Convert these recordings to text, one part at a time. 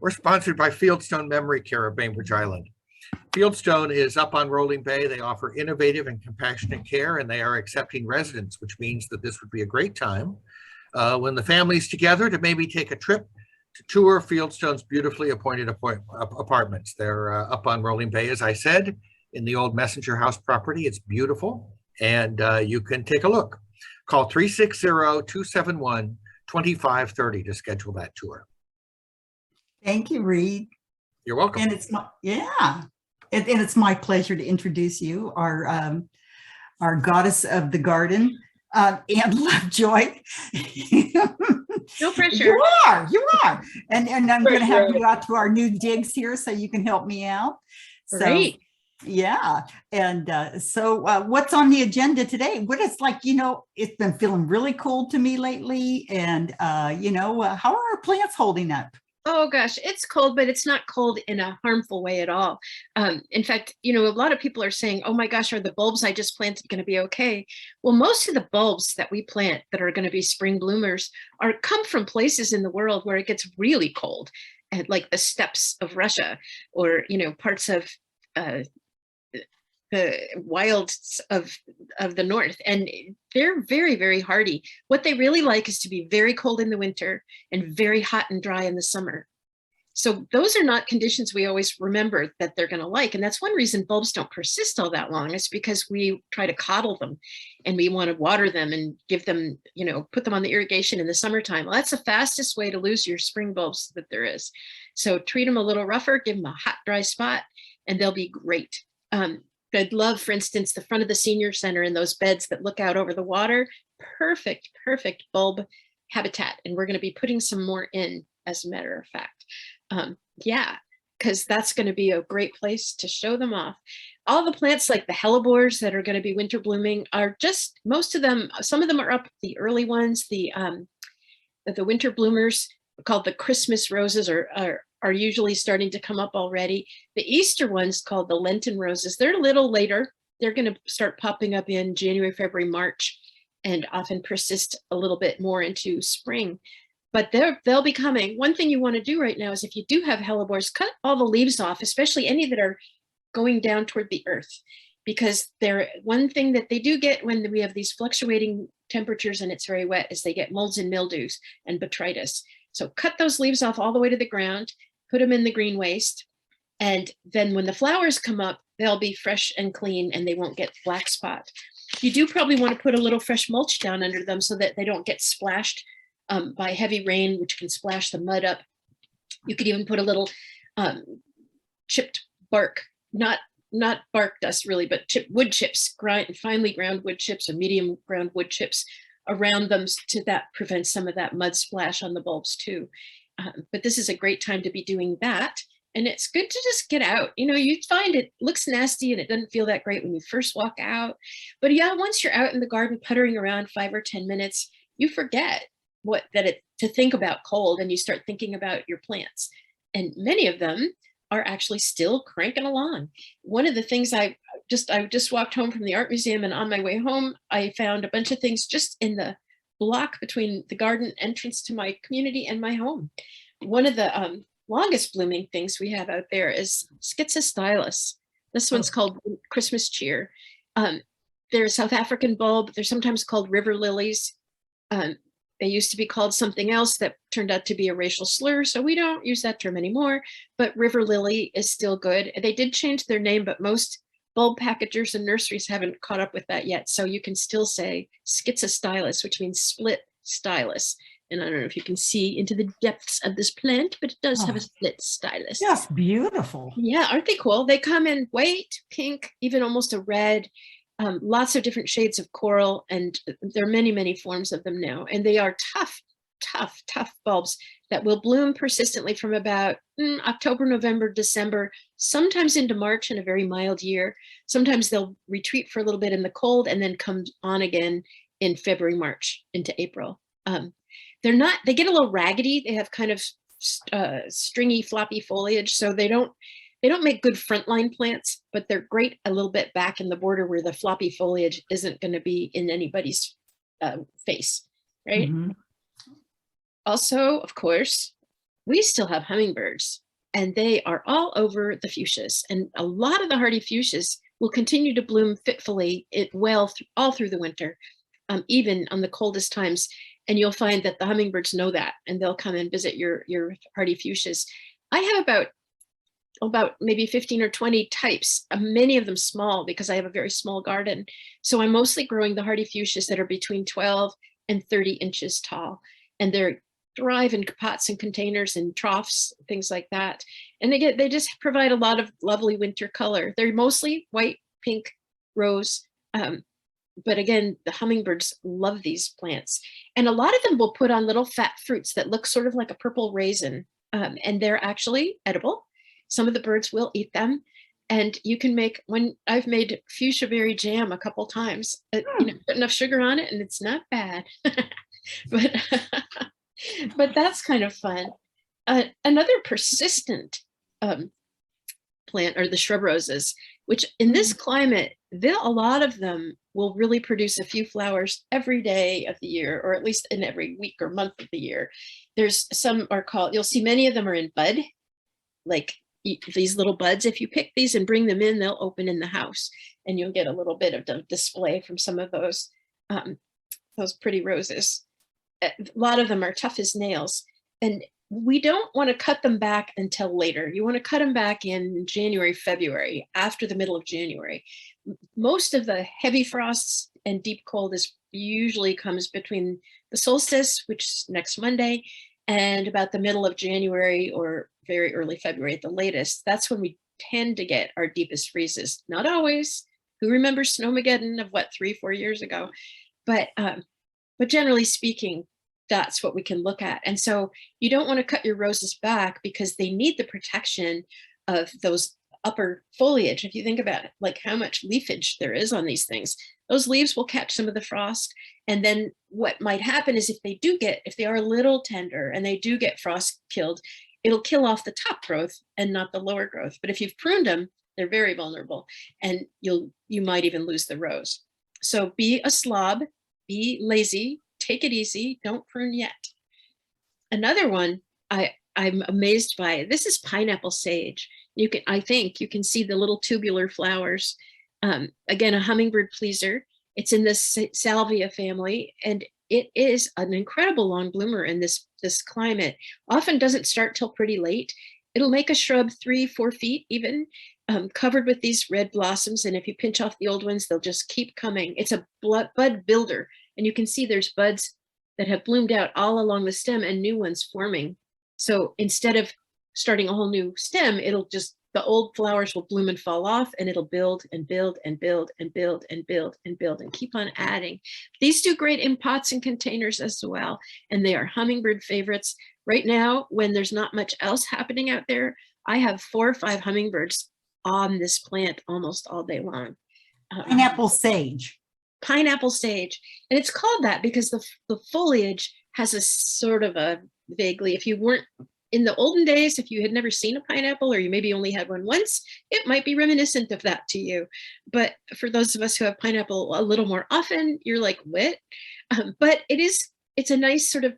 We're sponsored by Fieldstone Memory Care of Bainbridge Island. Fieldstone is up on Rolling Bay. They offer innovative and compassionate care, and they are accepting residents, which means that this would be a great time when the family's together to maybe take a trip to tour Fieldstone's beautifully appointed apartments. They're up on Rolling Bay, as I said, in the old Messenger House property. It's beautiful, and you can take a look. Call 360-271-2530 to schedule that tour. Thank you, Reed. You're welcome. And it's my, and it's my pleasure to introduce you, our goddess of the garden, and Lovejoy. No pressure. You are. And I'm going to have you out to our new digs here so you can help me out. Great. So, yeah. And so what's on the agenda today? What it's like, it's been feeling really cold to me lately. And, how are our plants holding up? Oh gosh, it's cold, but it's not cold in a harmful way at all. In fact, a lot of people are saying, oh my gosh, are the bulbs I just planted going to be okay? Well, most of the bulbs that we plant that are going to be spring bloomers come from places in the world where it gets really cold, and like the steppes of Russia, or parts of the wilds of the north, and they're very, very hardy. What they really like is to be very cold in the winter and very hot and dry in the summer. So those are not conditions we always remember that they're going to like. And that's one reason bulbs don't persist all that long. It's because we try to coddle them, and we want to water them and give them, put them on the irrigation in the summertime. Well, that's the fastest way to lose your spring bulbs that there is. So treat them a little rougher, give them a hot, dry spot, and they'll be great. I'd love, for instance, the front of the senior center and those beds that look out over the water. Perfect bulb habitat. And we're going to be putting some more in, as a matter of fact. Because that's going to be a great place to show them off. All the plants like the hellebores that are going to be winter blooming are just, most of them, some of them are up, the early ones, the winter bloomers called the Christmas roses are usually starting to come up already. The Easter ones called the Lenten roses, they're a little later. They're going to start popping up in January, February, March, and often persist a little bit more into spring. But they'll be coming. One thing you want to do right now is, if you do have hellebores, cut all the leaves off, especially any that are going down toward the earth, because one thing that they do get when we have these fluctuating temperatures and it's very wet is they get molds and mildews and botrytis. So cut those leaves off all the way to the ground, put them in the green waste, and then when the flowers come up, they'll be fresh and clean and they won't get black spot. You do probably want to put a little fresh mulch down under them so that they don't get splashed by heavy rain, which can splash the mud up. You could even put a little chipped bark, not bark dust really, but wood chips, finely ground wood chips or medium ground wood chips around them, to that prevent some of that mud splash on the bulbs too. But this is a great time to be doing that. And it's good to just get out. You find it looks nasty and it doesn't feel that great when you first walk out. But yeah, once you're out in the garden puttering around 5 or 10 minutes, you forget to think about cold, and you start thinking about your plants. And many of them are actually still cranking along. One of the things I just walked home from the art museum, and on my way home, I found a bunch of things just in the block between the garden entrance to my community and my home. One of the longest blooming things we have out there is Schizostylus. This one's called Christmas Cheer. They're a South African bulb. They're sometimes called river lilies. They used to be called something else that turned out to be a racial slur, so we don't use that term anymore, but river lily is still good. They did change their name, but most bulb packagers and nurseries haven't caught up with that yet, so you can still say Schizostylus, which means split stylus. And I don't know if you can see into the depths of this plant, but it does have a split stylus. Yes, beautiful. Yeah, aren't they cool? They come in white, pink, even almost a red. Lots of different shades of coral, and there are many, many forms of them now. And they are tough bulbs that will bloom persistently from about October, November, December, sometimes into March in a very mild year. Sometimes they'll retreat for a little bit in the cold and then come on again in February, March into April. They get a little raggedy. They have kind of stringy, floppy foliage, so they don't make good frontline plants, but they're great a little bit back in the border where the floppy foliage isn't going to be in anybody's face, right? Also, of course, we still have hummingbirds, and they are all over the fuchsias. And a lot of the hardy fuchsias will continue to bloom fitfully all through the winter, even on the coldest times. And you'll find that the hummingbirds know that, and they'll come and visit your hardy fuchsias. I have about maybe 15 or 20 types, many of them small because I have a very small garden. So I'm mostly growing the hardy fuchsias that are between 12 and 30 inches tall. And they're thrive in pots and containers and troughs, things like that. And they just provide a lot of lovely winter color. They're mostly white, pink, rose. But again, the hummingbirds love these plants. And a lot of them will put on little fat fruits that look sort of like a purple raisin. And they're actually edible. Some of the birds will eat them. And you can I've made fuchsia berry jam a couple times, put enough sugar on it and it's not bad. But that's kind of fun. Another persistent plant are the shrub roses, which in this climate, a lot of them will really produce a few flowers every day of the year, or at least in every week or month of the year. There's some are called, you'll see many of them are in bud, like these little buds. If you pick these and bring them in, they'll open in the house, and you'll get a little bit of display from some of those pretty roses. A lot of them are tough as nails, and we don't want to cut them back until later. You want to cut them back in January, February, after the middle of January. Most of the heavy frosts and deep cold usually comes between the solstice, which is next Monday, and about the middle of January or very early February at the latest. That's when we tend to get our deepest freezes. Not always. Who remembers Snowmageddon of 3-4 years ago? But generally speaking, that's what we can look at. And so you don't want to cut your roses back because they need the protection of those upper foliage. If you think about it, like how much leafage there is on these things, those leaves will catch some of the frost. And then what might happen is if they are a little tender and they do get frost killed, it'll kill off the top growth and not the lower growth. But if you've pruned them, they're very vulnerable, and you might even lose the rose. So be a slob, be lazy, take it easy, don't prune yet. Another one I'm amazed by, this is pineapple sage. I think you can see the little tubular flowers. Again, a hummingbird pleaser. It's in the salvia family, and it is an incredible long bloomer in this climate. Often doesn't start till pretty late. It'll make a shrub 3-4 feet even, covered with these red blossoms. And if you pinch off the old ones, they'll just keep coming. It's a bud builder. And you can see there's buds that have bloomed out all along the stem and new ones forming. So instead of starting a whole new stem, the old flowers will bloom and fall off, and it'll build and build and build and build and build and build and keep on adding. These do great in pots and containers as well. And they are hummingbird favorites. Right now, when there's not much else happening out there, I have 4 or 5 hummingbirds on this plant almost all day long. Pineapple sage. Pineapple sage. And it's called that because the foliage has a sort of a vaguely, if you weren't in the olden days, if you had never seen a pineapple, or you maybe only had one once, it might be reminiscent of that to you. But for those of us who have pineapple a little more often, you're like, what? But it's a nice sort of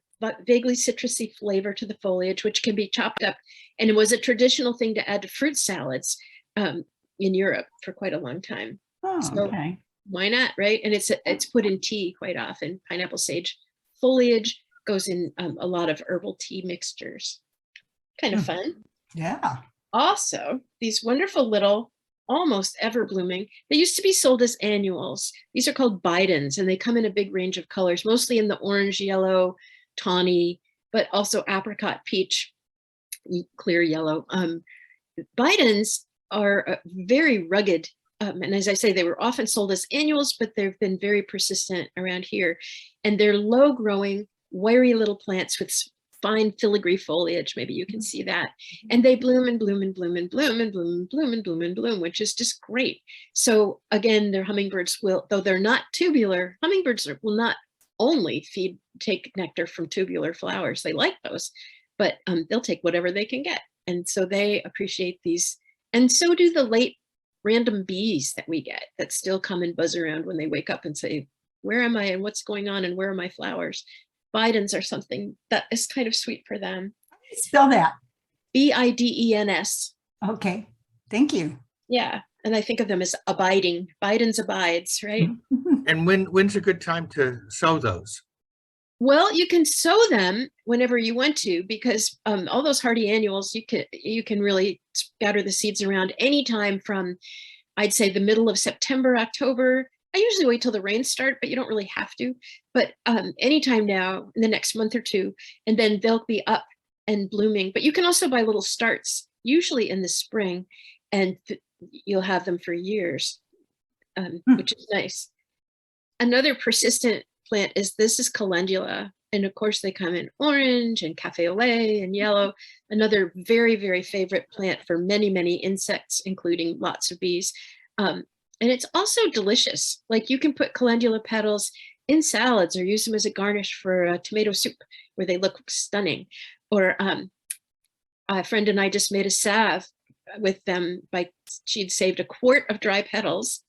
vaguely citrusy flavor to the foliage, which can be chopped up. And it was a traditional thing to add to fruit salads in Europe for quite a long time. Oh, so okay. Why not, right? And it's put in tea quite often. Pineapple sage foliage goes in a lot of herbal tea mixtures. Kind of fun. Yeah. Also, these wonderful little, almost ever blooming, they used to be sold as annuals. These are called Bidens, and they come in a big range of colors, mostly in the orange, yellow, tawny, but also apricot, peach, clear yellow. Bidens are very rugged. And as I say, they were often sold as annuals, but they've been very persistent around here. And they're low growing, wiry little plants with fine filigree foliage. Maybe you can see that. And they bloom and bloom and bloom and bloom and bloom and bloom and bloom and bloom, which is just great. So again, their hummingbirds will, though they're not tubular, hummingbirds will not only take nectar from tubular flowers. They like those, but they'll take whatever they can get. And so they appreciate these. And so do the late random bees that we get that still come and buzz around when they wake up and say, where am I and what's going on and where are my flowers? Bidens are something that is kind of sweet for them. you spell that? Bidens. Okay, thank you. Yeah. And I think of them as abiding. Bidens abides, right? And when's a good time to sow those? Well, you can sow them whenever you want to, because all those hardy annuals, you can really scatter the seeds around anytime from, I'd say, the middle of September, October. I usually wait till the rains start, but you don't really have to. But anytime now, in the next month or two, and then they'll be up and blooming. But you can also buy little starts, usually in the spring, and you'll have them for years, which is nice. Another persistent plant is Calendula. And of course they come in orange and cafe au lait and yellow. Another very, very favorite plant for many, many insects, including lots of bees. And it's also delicious. Like you can put calendula petals in salads or use them as a garnish for a tomato soup where they look stunning. Or a friend and I just made a salve with them she'd saved a quart of dry petals,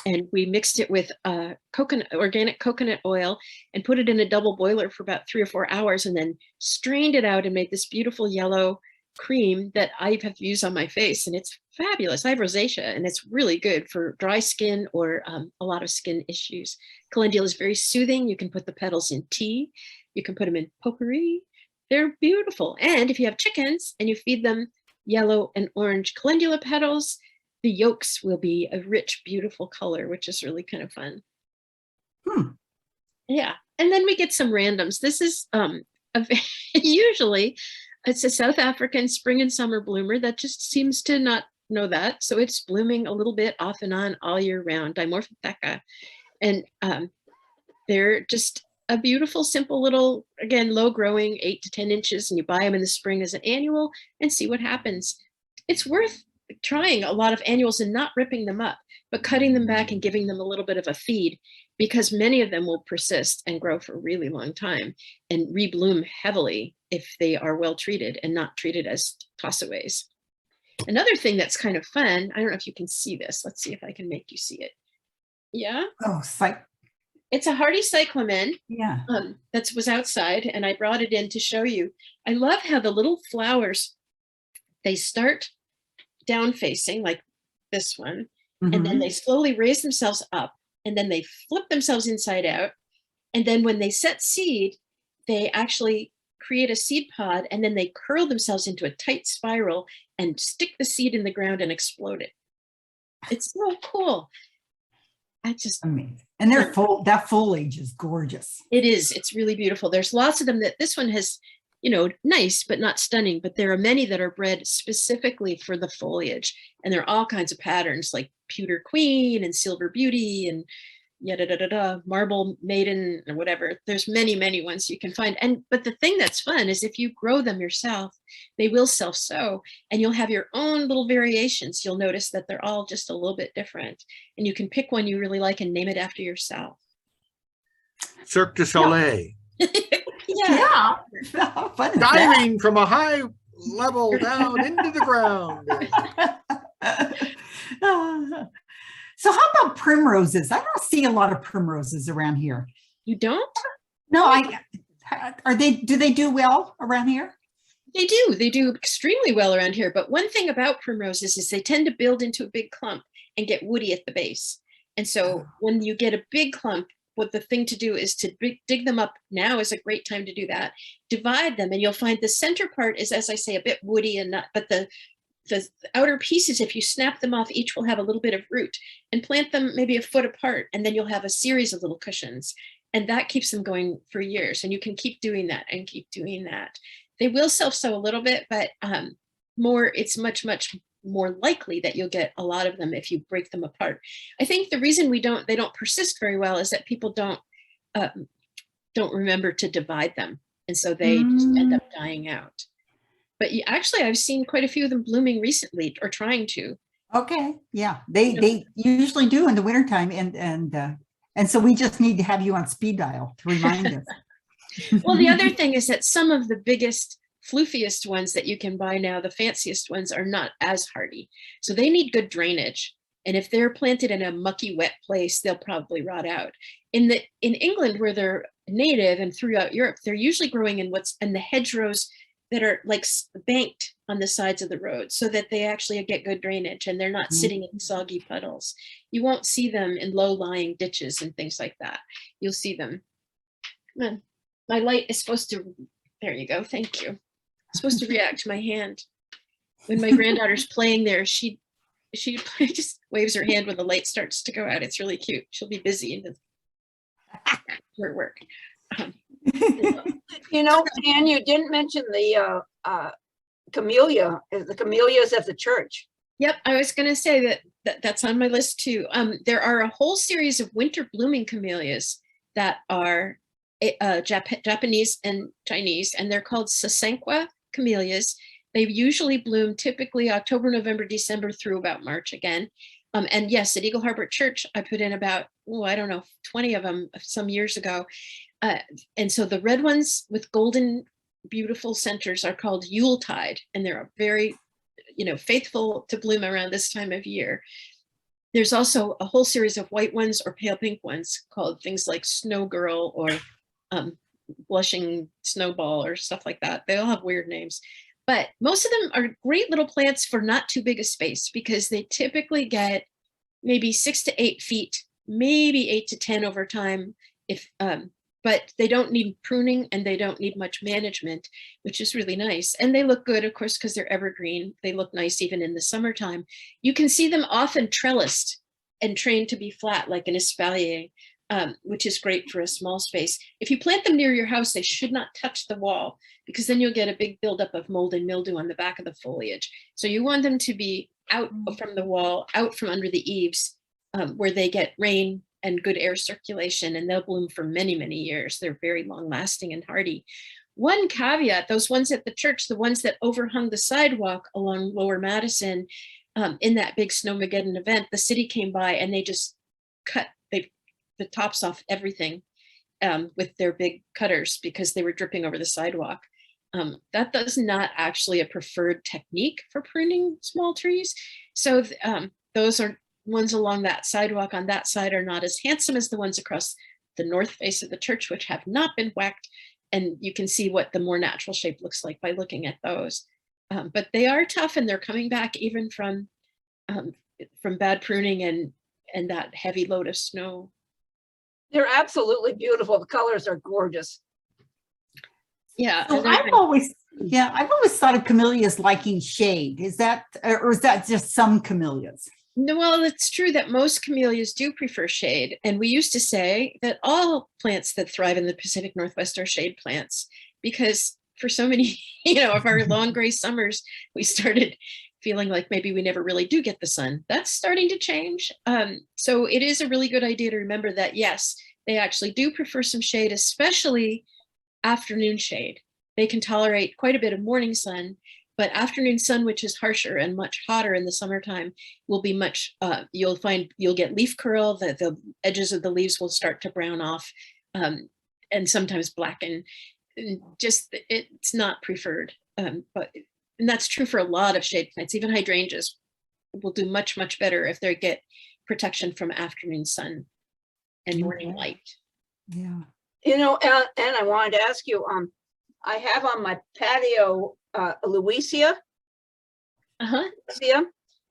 and we mixed it with organic coconut oil and put it in a double boiler for about 3 or 4 hours, and then strained it out and made this beautiful yellow cream that I have used on my face, and it's fabulous. I have rosacea, and it's really good for dry skin or a lot of skin issues. Calendula is very soothing. You can put the petals in tea. You can put them in potpourri. They're beautiful. And if you have chickens and you feed them yellow and orange calendula petals, the yolks will be a rich, beautiful color, which is really kind of fun. Yeah. And then we get some randoms. This is usually it's a South African spring and summer bloomer that just seems to not know that. So it's blooming a little bit off and on all year round, Dimorphotheca. And they're just a beautiful, simple little, again, low growing, 8 to 10 inches, and you buy them in the spring as an annual and see what happens. It's worth trying a lot of annuals and not ripping them up, but cutting them back and giving them a little bit of a feed, because many of them will persist and grow for a really long time and rebloom heavily if they are well treated and not treated as tossaways. Another thing that's kind of fun, I don't know if you can see this. Let's see if I can make you see it. Yeah. Oh, It's a Hearty Cyclamen. Yeah. That was outside, and I brought it in to show you. I love how the little flowers, they start down facing like this one, and then they slowly raise themselves up, and then they flip themselves inside out. And then when they set seed, they actually create a seed pod, and then they curl themselves into a tight spiral and stick the seed in the ground and explode it. It's so cool. Amazing. And that foliage is gorgeous. It is. It's really beautiful. There's lots of them. That this one has, nice, but not stunning. But there are many that are bred specifically for the foliage. And there are all kinds of patterns like Pewter Queen and Silver Beauty and Marble Maiden or whatever. There's many, many ones you can find. But the thing that's fun is if you grow them yourself, they will self-sow, and you'll have your own little variations. You'll notice that they're all just a little bit different, and you can pick one you really like and name it after yourself. Cirque du Soleil. Yeah. Diving from a high level down into the ground. So how about primroses? I don't see a lot of primroses around here. You don't? No, do they do well around here? They do extremely well around here. But one thing about primroses is they tend to build into a big clump and get woody at the base. And so when you get a big clump, what the thing to do is to dig them up. Now is a great time to do that. Divide them, and you'll find the center part is, as I say, a bit woody and not, but the outer pieces, if you snap them off, each will have a little bit of root, and plant them maybe a foot apart, and then you'll have a series of little cushions, and that keeps them going for years. And you can keep doing that and keep doing that. They will self-sow a little bit, but it's much, much more likely that you'll get a lot of them if you break them apart. I think the reason they don't persist very well is that people don't remember to divide them, and so they just end up dying out. But actually, I've seen quite a few of them blooming recently, or trying to. Okay, yeah, they usually do in the wintertime, and so we just need to have you on speed dial to remind us. Well, the other thing is that some of the biggest, floofiest ones that you can buy now, the fanciest ones, are not as hardy. So they need good drainage. And if they're planted in a mucky, wet place, they'll probably rot out. In England, where they're native, and throughout Europe, they're usually growing in the hedgerows that are like banked on the sides of the road so that they actually get good drainage and they're not sitting in soggy puddles. You won't see them in low-lying ditches and things like that. You'll see them. Come on. My light is supposed to, there you go, thank you. It's supposed to react to my hand. When my granddaughter's playing there, she just waves her hand when the light starts to go out. It's really cute. She'll be busy in her work. You know, Anne, you didn't mention the camellia, the camellias at the church. Yep, I was going to say that's on my list too. There are a whole series of winter blooming camellias that are Japanese and Chinese, and they're called Sasanqua camellias. They usually bloom typically October, November, December through about March again. And yes, at Eagle Harbor Church, I put in about, I don't know, 20 of them some years ago. And so the red ones with golden, beautiful centers are called Yuletide, and they're very, faithful to bloom around this time of year. There's also a whole series of white ones or pale pink ones called things like Snow Girl or Blushing Snowball or stuff like that. They all have weird names. But most of them are great little plants for not too big a space because they typically get maybe 6 to 8 feet, maybe 8 to 10 over time. But they don't need pruning and they don't need much management, which is really nice. And they look good, of course, because they're evergreen. They look nice even in the summertime. You can see them often trellised and trained to be flat like an espalier, which is great for a small space. If you plant them near your house, they should not touch the wall because then you'll get a big buildup of mold and mildew on the back of the foliage. So you want them to be out from the wall, out from under the eaves, where they get rain and good air circulation, and they'll bloom for many, many years. They're very long lasting and hardy. One caveat, those ones at the church, the ones that overhung the sidewalk along Lower Madison, in that big Snowmageddon event, the city came by and they just cut the tops off everything with their big cutters because they were dripping over the sidewalk. That is not actually a preferred technique for pruning small trees. So those are ones along that sidewalk on that side are not as handsome as the ones across the north face of the church, which have not been whacked. And you can see what the more natural shape looks like by looking at those. But they are tough and they're coming back even from bad pruning and that heavy load of snow. They're absolutely beautiful. The colors are gorgeous. Yeah. So I've always thought of camellias liking shade. Is that, or is that just some camellias? No, well, it's true that most camellias do prefer shade. And we used to say that all plants that thrive in the Pacific Northwest are shade plants, because for so many, of our long gray summers, we started feeling like maybe we never really do get the sun. That's starting to change. So it is a really good idea to remember that, yes, they actually do prefer some shade, especially afternoon shade. They can tolerate quite a bit of morning sun, but afternoon sun, which is harsher and much hotter in the summertime, will be much, you'll get leaf curl, the edges of the leaves will start to brown off and sometimes blacken. Just, it's not preferred. And that's true for a lot of shade plants. Even hydrangeas will do much, much better if they get protection from afternoon sun and morning light. Yeah. And I wanted to ask you, I have on my patio Louisia, and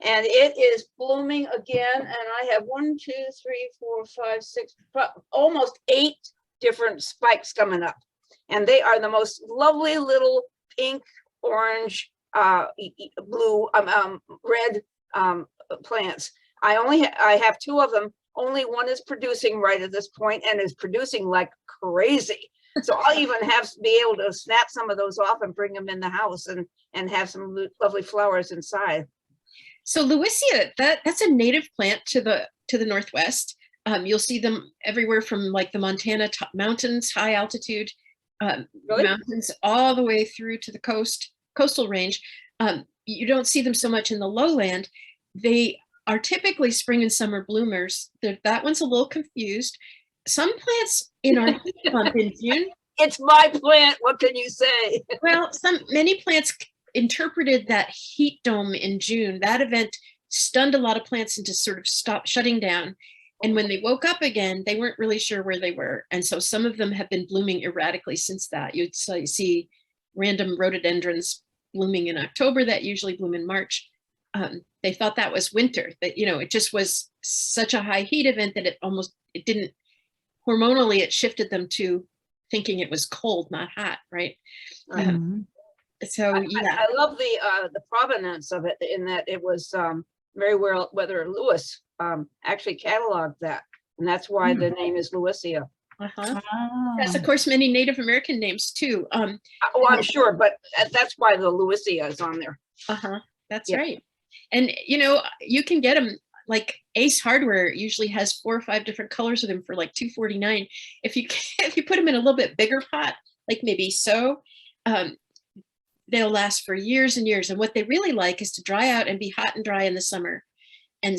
it is blooming again. And I have 1, 2, 3, 4, 5, 6, almost 8 different spikes coming up. And they are the most lovely little pink, orange, blue, red plants. I have 2 of them. Only one is producing right at this point and is producing like crazy. So I'll even be able to snap some of those off and bring them in the house and have some lovely flowers inside. So Louisia, that's a native plant to the Northwest. You'll see them everywhere from like the Montana mountains, high altitude mountains, all the way through to the coastal range. You don't see them so much in the lowland. They are typically spring and summer bloomers. That one's a little confused. Some plants in our heat bump in June. It's my plant. What can you say? Well, many plants interpreted that heat dome in June. That event stunned a lot of plants into sort of shutting down. And when they woke up again, they weren't really sure where they were. And so some of them have been blooming erratically since that. You'd see random rhododendrons blooming in October that usually bloom in March. They thought that was winter, that, you know, it just was such a high heat event that it didn't, hormonally, it shifted them to thinking it was cold, not hot, right? So yeah. I love the provenance of it in that it was very well, whether Lewis actually cataloged that. And that's why the name is Lewisia. That's of course many Native American names too. Oh, I'm sure, but that's why the Lewisia is on there. That's right. And you know, you can get them, like Ace Hardware usually has 4 or 5 different colors of them for like $2.49. If you put them in a little bit bigger pot, like maybe so, they'll last for years and years. And what they really like is to dry out and be hot and dry in the summer. And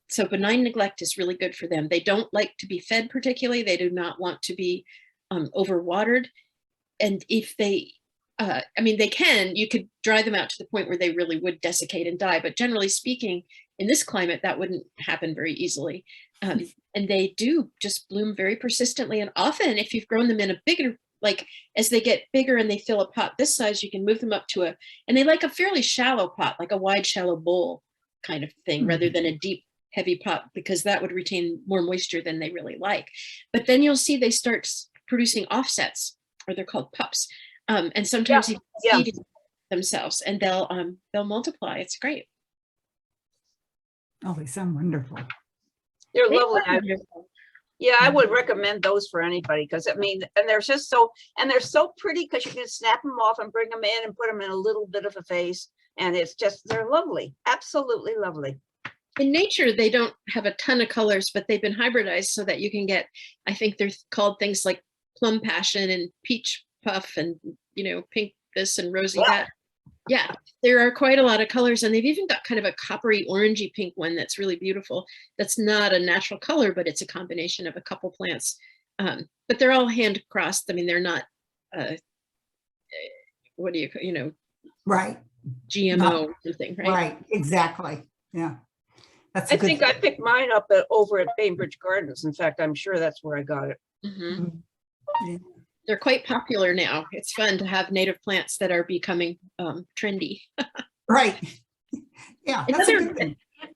so benign neglect is really good for them. They don't like to be fed particularly. They do not want to be overwatered. And if they, I mean, you could dry them out to the point where they really would desiccate and die. But generally speaking, in this climate, that wouldn't happen very easily. And they do just bloom very persistently. And often if you've grown them in a bigger, like as they get bigger and they fill a pot this size, you can move them up to and they like a fairly shallow pot, like a wide, shallow bowl kind of thing, rather than a deep, heavy pot, because that would retain more moisture than they really like. But then you'll see they start producing offsets, or they're called pups. And sometimes feeding themselves, and they'll multiply. It's great. Oh, they sound wonderful. They're lovely. Yeah, I would recommend those for anybody, because I mean, and they're just so, and they're so pretty because you can snap them off and bring them in and put them in a little bit of a vase. And it's just, they're lovely. Absolutely lovely. In nature, they don't have a ton of colors, but they've been hybridized so that you can get, I think they're called things like plum passion and peach puff and, you know, pink this and rosy that. Yeah, there are quite a lot of colors, and they've even got kind of a coppery orangey pink one that's really beautiful. That's not a natural color, but it's a combination of a couple plants. But they're all hand crossed. I mean, they're not, what do you know? Right. GMO or something, right? Right, exactly. Yeah. That's I think I picked mine up over at Bainbridge Gardens. In fact, I'm sure that's where I got it. Yeah. They're quite popular now. It's fun to have native plants that are becoming trendy. Right. Yeah.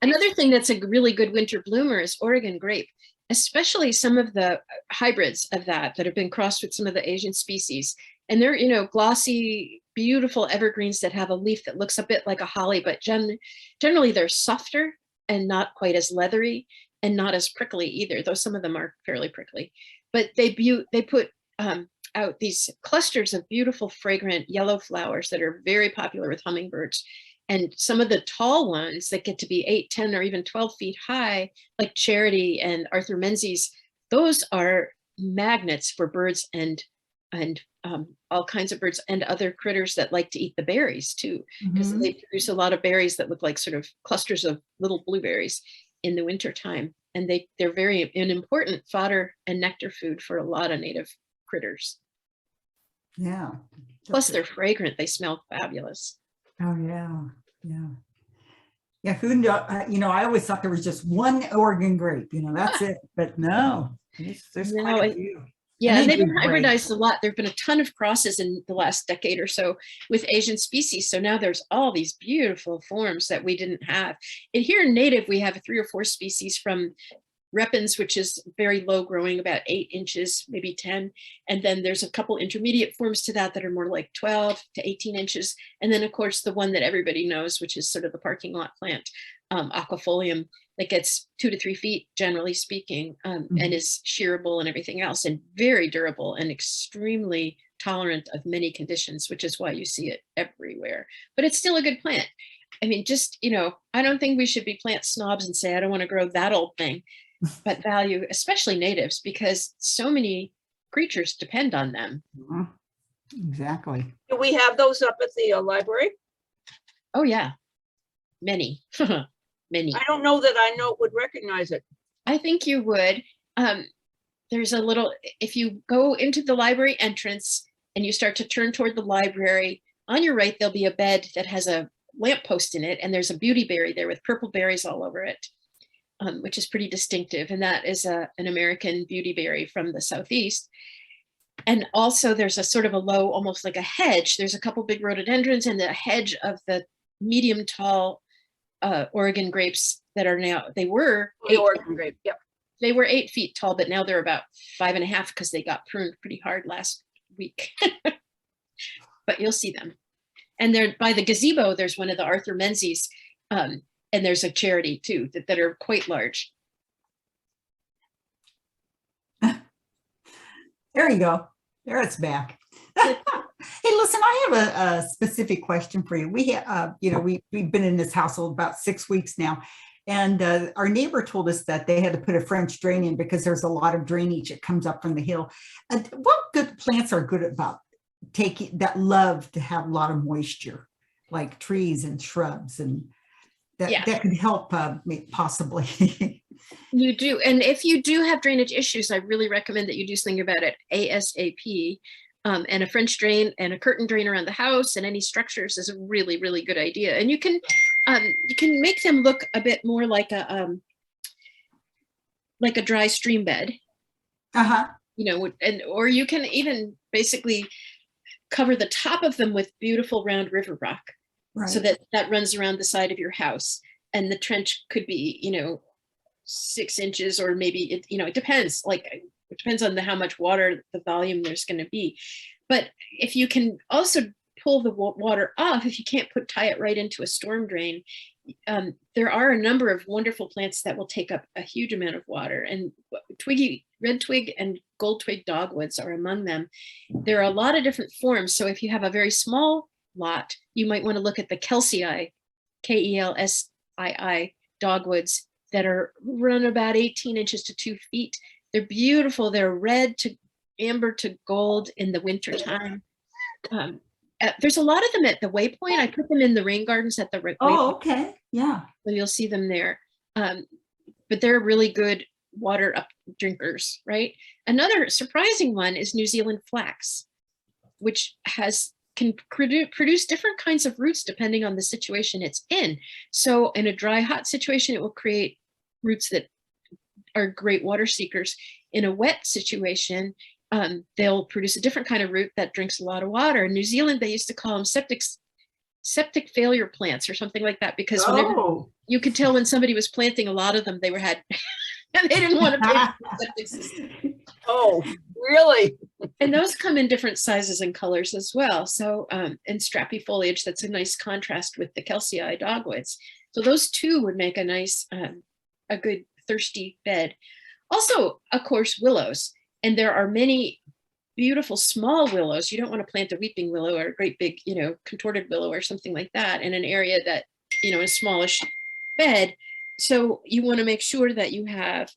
Another thing that's a really good winter bloomer is Oregon grape, especially some of the hybrids of that have been crossed with some of the Asian species. And they're, you know, glossy, beautiful evergreens that have a leaf that looks a bit like a holly, but generally they're softer and not quite as leathery and not as prickly either, though some of them are fairly prickly. But they put out these clusters of beautiful, fragrant yellow flowers that are very popular with hummingbirds. And some of the tall ones that get to be 8, 10, or even 12 feet high, like Charity and Arthur Menzies, those are magnets for birds and all kinds of birds and other critters that like to eat the berries too, because they produce a lot of berries that look like sort of clusters of little blueberries in the winter time. And they're an important fodder and nectar food for a lot of native critters. Yeah. Plus they're fragrant. They smell fabulous. Oh yeah. Yeah. Yeah. Who you know, I always thought there was just one Oregon grape, you know, that's it. But no, there's quite a few. Yeah, they've been hybridized a lot. There've been a ton of crosses in the last decade or so with Asian species. So now there's all these beautiful forms that we didn't have. And here in native, we have 3 or 4 species from Repens, which is very low growing, about 8 inches, maybe 10. And then there's a couple intermediate forms to that are more like 12 to 18 inches. And then of course, the one that everybody knows, which is sort of the parking lot plant, Aquifolium, that gets 2 to 3 feet, generally speaking, and is shearable and everything else, and very durable and extremely tolerant of many conditions, which is why you see it everywhere. But it's still a good plant. I mean, just, you know, I don't think we should be plant snobs and say, I don't want to grow that old thing, but value, especially natives, because so many creatures depend on them. Exactly. Do we have those up at the library? Oh, yeah. Many. Many. I don't know that I would recognize it. I think you would. There's a little, if you go into the library entrance and you start to turn toward the library, on your right, there'll be a bed that has a lamppost in it, and there's a beauty berry there with purple berries all over it, which is pretty distinctive. And that is an American beauty berry from the Southeast. And also there's a sort of a low, almost like a hedge. There's a couple big rhododendrons and the hedge of the medium tall Oregon grapes that are now, they were The Oregon grape, yep. they were 8 feet tall, but now they're about 5.5 because they got pruned pretty hard last week. But you'll see them. And they're by the gazebo, there's one of the Arthur Menzies, and there's a charity too that are quite large. There you go. There it's back. Hey, listen, I have a specific question for you. We have, we've been in this household about 6 weeks now, and our neighbor told us that they had to put a French drain in because there's a lot of drainage that comes up from the hill. What good plants are good about that love to have a lot of moisture, like trees and shrubs, and that could help possibly. You do. And if you do have drainage issues, I really recommend that you do something about it ASAP. And a French drain and a curtain drain around the house and any structures is a really, really good idea. And you can make them look a bit more like a dry stream bed. Or you can even basically cover the top of them with beautiful round river rock. Right. So that runs around the side of your house. And the trench could be, 6 inches, or maybe it depends. It depends on how much water, the volume there's going to be. But if you can also pull the water off, if you can't tie it right into a storm drain, there are a number of wonderful plants that will take up a huge amount of water. And red twig and gold twig dogwoods are among them. There are a lot of different forms. So if you have a very small lot, you might want to look at the Kelsii, Kelsii dogwoods that run about 18 inches to 2 feet. They're beautiful. They're red to amber to gold in the winter time. There's a lot of them at the Waypoint. I put them in the rain gardens at the Waypoint. Oh, okay. Yeah. So you'll see them there. But they're really good water up drinkers, right? Another surprising one is New Zealand flax, which can produce different kinds of roots depending on the situation it's in. So in a dry, hot situation, it will create roots that are great water seekers. In a wet situation, they'll produce a different kind of root that drinks a lot of water. In New Zealand, they used to call them septic failure plants or something like that, because whenever you could tell when somebody was planting a lot of them, they and they didn't want to pay for the septic system. Oh, really? And those come in different sizes and colors as well. So, and strappy foliage, that's a nice contrast with the Kelsii dogwoods. So those two would make a nice, a good thirsty bed. Also, of course, willows. And there are many beautiful small willows. You don't want to plant a weeping willow or a great big, contorted willow or something like that in an area that, a smallish bed. So you want to make sure that you have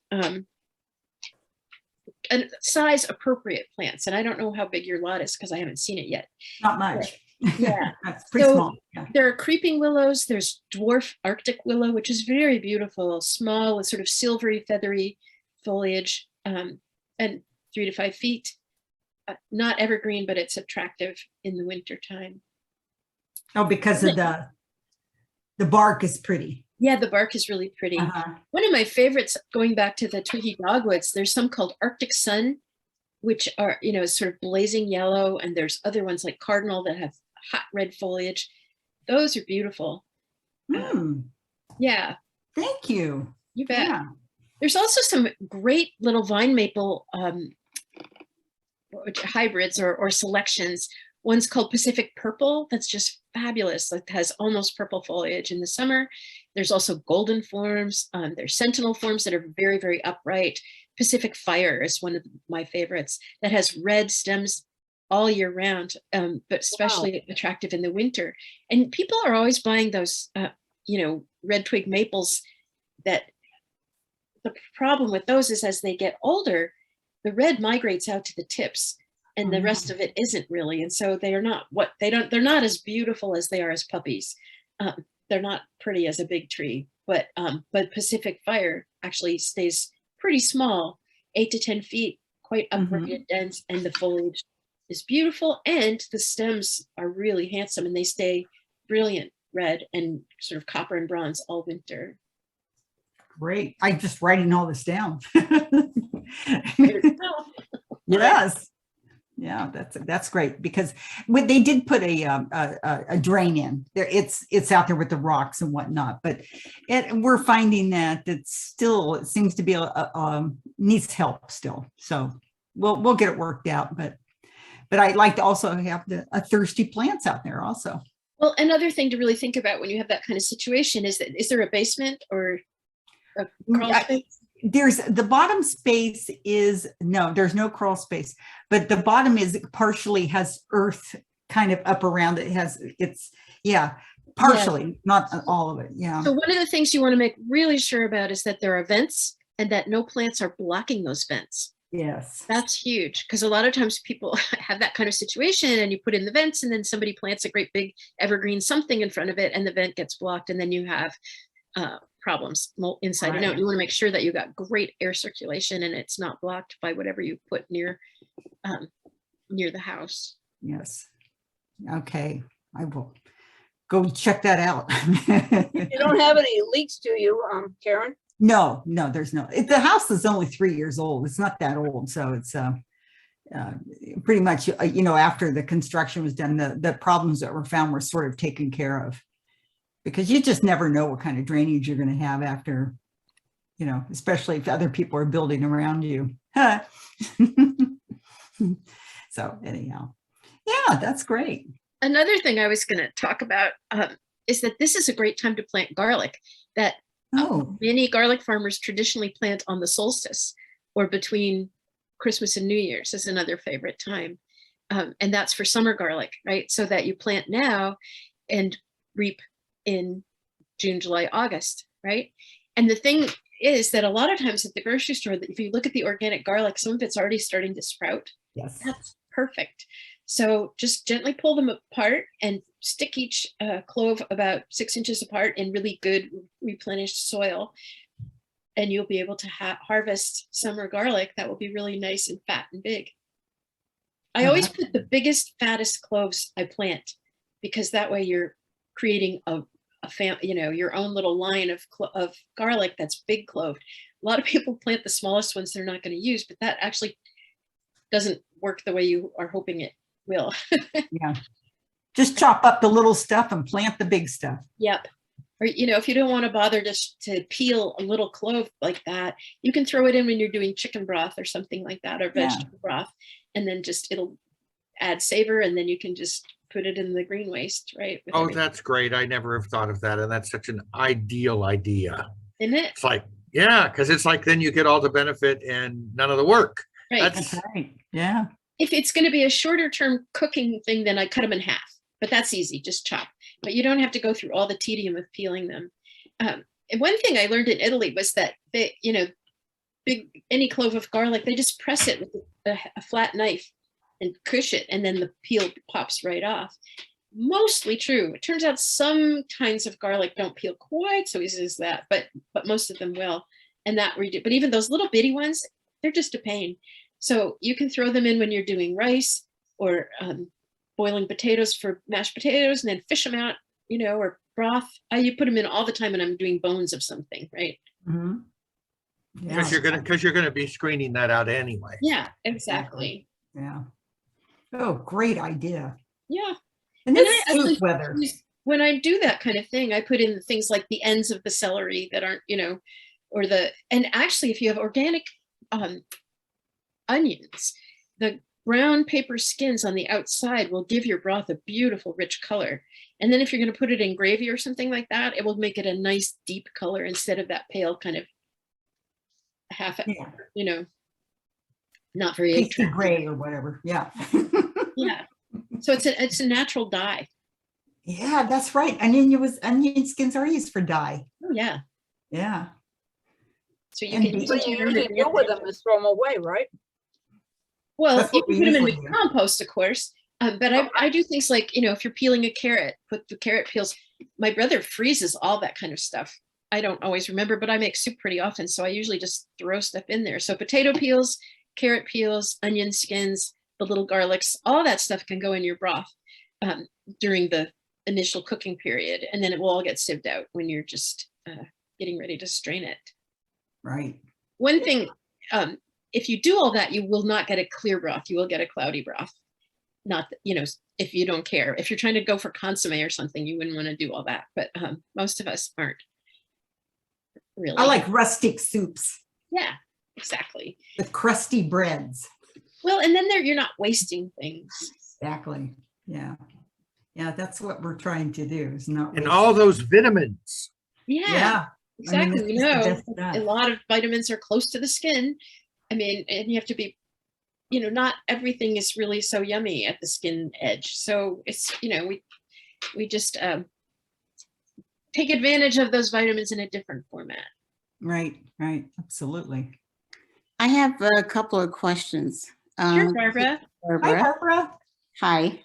size appropriate plants. And I don't know how big your lot is because I haven't seen it yet. Not much. Yeah. That's pretty small. Yeah. There are creeping willows. There's dwarf Arctic willow, which is very beautiful, small with sort of silvery, feathery foliage, and 3 to 5 feet. Not evergreen, but it's attractive in the winter time. Oh, because of the bark is pretty. Yeah, the bark is really pretty. One of my favorites, going back to the twiggy dogwoods, there's some called Arctic Sun, which are, sort of blazing yellow. And there's other ones like Cardinal that have hot red foliage. Those are beautiful. Yeah. Thank you. You bet. Yeah. There's also some great little vine maple hybrids or selections. One's called Pacific Purple. That's just fabulous. It has almost purple foliage in the summer. There's also golden forms. There's sentinel forms that are very, very upright. Pacific Fire is one of my favorites that has red stems all year round, but especially attractive in the winter. And people are always buying those, red twig maples. That the problem with those is as they get older, the red migrates out to the tips. And the rest of it isn't really. And so they're not as beautiful as they are as puppies. They're not pretty as a big tree, but Pacific Fire actually stays pretty small, 8 to 10 feet, quite upright and dense, and the foliage is beautiful. And the stems are really handsome and they stay brilliant red and sort of copper and bronze all winter. Great. I'm just writing all this down. Yes. Yeah, that's great because when they did put a drain in there, it's out there with the rocks and whatnot, but we're finding that it seems to be needs help still. So we'll get it worked out, but I'd like to also have a thirsty plants out there also. Well, another thing to really think about when you have that kind of situation is there a basement or a crawl space? There's the bottom space there's no crawl space, but the bottom partially has earth kind of up around it. Partially, not all of it. Yeah. So one of the things you want to make really sure about is that there are vents and that no plants are blocking those vents. Yes. That's huge because a lot of times people have that kind of situation and you put in the vents and then somebody plants a great big evergreen something in front of it and the vent gets blocked and then you have problems inside and out. You want to make sure that you got great air circulation and it's not blocked by whatever you put near the house. Yes. Okay. I will go check that out. You don't have any leaks, do you, Karen? No, there's no. The house is only 3 years old. It's not that old, so it's pretty much after the construction was done, the problems that were found were sort of taken care of. Because you just never know what kind of drainage you're going to have after, especially if other people are building around you. So anyhow, yeah, that's great. Another thing I was going to talk about is that this is a great time to plant garlic that many garlic farmers traditionally plant on the solstice or between Christmas and New Year's is another favorite time. And that's for summer garlic, right? So that you plant now and reap in June, July, August, right? And the thing is that a lot of times at the grocery store, if you look at the organic garlic, some of it's already starting to sprout. Yes. That's perfect. So just gently pull them apart and stick each clove about 6 inches apart in really good replenished soil. And you'll be able to harvest summer garlic that will be really nice and fat and big. I always put the biggest, fattest cloves I plant because that way you're creating your own little line of garlic that's big cloved. A lot of people plant the smallest ones they're not going to use, but that actually doesn't work the way you are hoping it will. Yeah. Just chop up the little stuff and plant the big stuff. Yep. Or, if you don't want to bother to peel a little clove like that, you can throw it in when you're doing chicken broth or something like that, or vegetable broth, and then it'll add savor, and then you can just put it in the green waste, right? Oh, that's great. I never have thought of that. And that's such an ideal idea. Isn't it? It's like, yeah, because it's like then you get all the benefit and none of the work. Right. That's right. Yeah. If it's going to be a shorter term cooking thing, then I cut them in half, but that's easy, just chop. But you don't have to go through all the tedium of peeling them. And one thing I learned in Italy was that any clove of garlic, they just press it with a flat knife and cush it, and then the peel pops right off. Mostly true. It turns out some kinds of garlic don't peel quite so easy as that, but most of them will. And that we do. But even those little bitty ones, they're just a pain. So you can throw them in when you're doing rice or boiling potatoes for mashed potatoes, and then fish them out, or broth. You put them in all the time when I'm doing bones of something, right? Mm-hmm. Because you're gonna be screening that out anyway. Yeah, exactly. Yeah. Oh, great idea. Yeah. And this weather. When I do that kind of thing, I put in things like the ends of the celery that aren't, and actually if you have organic onions, the brown paper skins on the outside will give your broth a beautiful rich color. And then if you're going to put it in gravy or something like that, it will make it a nice deep color instead of that pale kind of not very pasty gray or whatever. Yeah. Yeah. So it's a natural dye. Yeah, that's right. Onion skins are used for dye. Oh yeah. Yeah. So you can What you usually do with them is throw them away, right? Well, you can put them in the compost, of course. But I do things like, if you're peeling a carrot, put the carrot peels. My brother freezes all that kind of stuff. I don't always remember, but I make soup pretty often. So I usually just throw stuff in there. So potato peels, carrot peels, onion skins, the little garlics, all that stuff can go in your broth during the initial cooking period. And then it will all get sieved out when you're just getting ready to strain it. Right. One thing, if you do all that, you will not get a clear broth. You will get a cloudy broth. Not, you know, if you don't care. If you're trying to go for consomme or something, you wouldn't want to do all that. But most of us aren't really. I like rustic soups Yeah, exactly. with crusty breads. Well, and then you're not wasting things. Exactly. Yeah. Yeah, that's what we're trying to do, is not. And waste. all those vitamins. Yeah, Yeah. exactly. it's We just the know best stuff. a lot of vitamins are close to the skin. I mean, and you have to be, you know, not everything is really so yummy at the skin edge. So it's, you know, we just take advantage of those vitamins in a different format. Right, right. Absolutely. I have a couple of questions. Sure, Barbara. Hi, Barbara. Barbara. Hi.